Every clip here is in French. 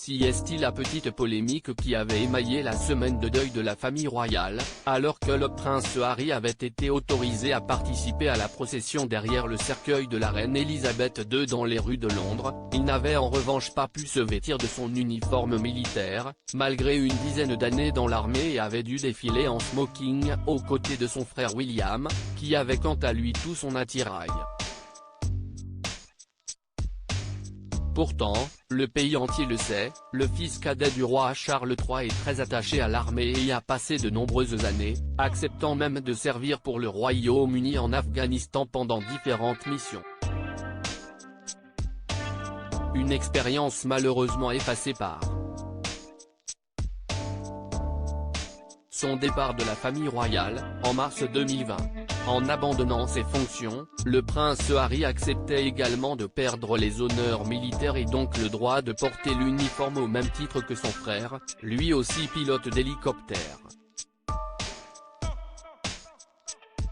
Si est-il la petite polémique qui avait émaillé la semaine de deuil de la famille royale, alors que le prince Harry avait été autorisé à participer à la procession derrière le cercueil de la reine Elisabeth II dans les rues de Londres, il n'avait en revanche pas pu se vêtir de son uniforme militaire, malgré une dizaine d'années dans l'armée, et avait dû défiler en smoking aux côtés de son frère William, qui avait quant à lui tout son attirail. Pourtant, le pays entier le sait, le fils cadet du roi Charles III est très attaché à l'armée et y a passé de nombreuses années, acceptant même de servir pour le Royaume-Uni en Afghanistan pendant différentes missions. Une expérience malheureusement effacée par son départ de la famille royale, en mars 2020. En abandonnant ses fonctions, le prince Harry acceptait également de perdre les honneurs militaires et donc le droit de porter l'uniforme au même titre que son frère, lui aussi pilote d'hélicoptère.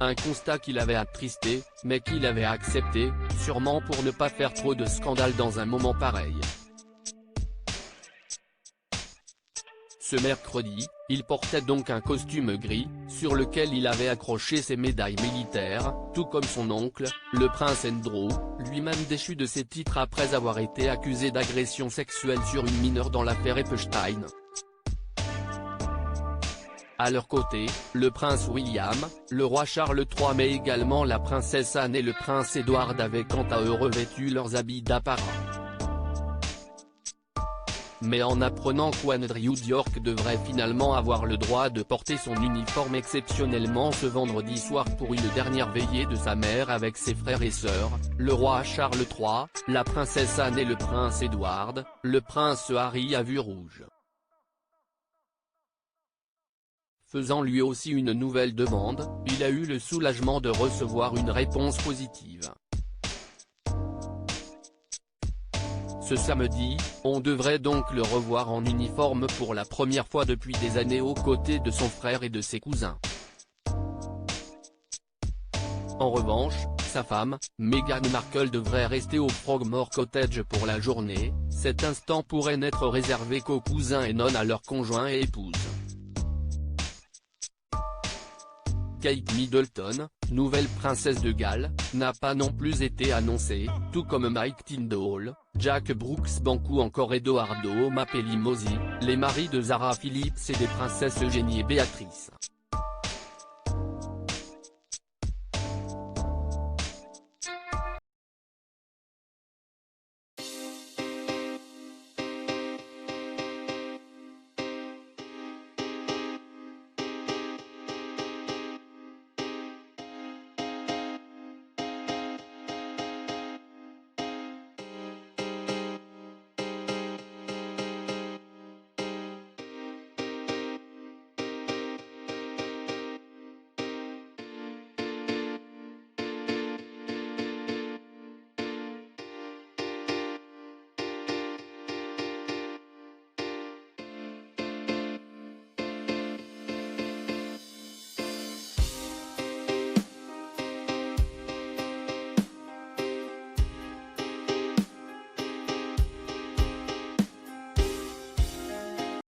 Un constat qui l'avait attristé, mais qu'il avait accepté, sûrement pour ne pas faire trop de scandale dans un moment pareil. Ce mercredi, il portait donc un costume gris, sur lequel il avait accroché ses médailles militaires, tout comme son oncle, le prince Andrew, lui-même déchu de ses titres après avoir été accusé d'agression sexuelle sur une mineure dans l'affaire Epstein. À leur côté, le prince William, le roi Charles III mais également la princesse Anne et le prince Edward avaient quant à eux revêtu leurs habits d'apparat. Mais en apprenant qu'Andrew York devrait finalement avoir le droit de porter son uniforme exceptionnellement ce vendredi soir pour une dernière veillée de sa mère avec ses frères et sœurs, le roi Charles III, la princesse Anne et le prince Edward, le prince Harry a vu rouge. Faisant lui aussi une nouvelle demande, il a eu le soulagement de recevoir une réponse positive. Ce samedi, on devrait donc le revoir en uniforme pour la première fois depuis des années aux côtés de son frère et de ses cousins. En revanche, sa femme, Meghan Markle devrait rester au Frogmore Cottage pour la journée, cet instant pourrait n'être réservé qu'aux cousins et non à leurs conjoints et épouses. Kate Middleton, nouvelle princesse de Galles, n'a pas non plus été annoncée, tout comme Mike Tyndall, Jack Brooksbank ou encore Edoardo Mapelli Mosey, les maris de Zara Phillips et des princesses Eugénie et Béatrice.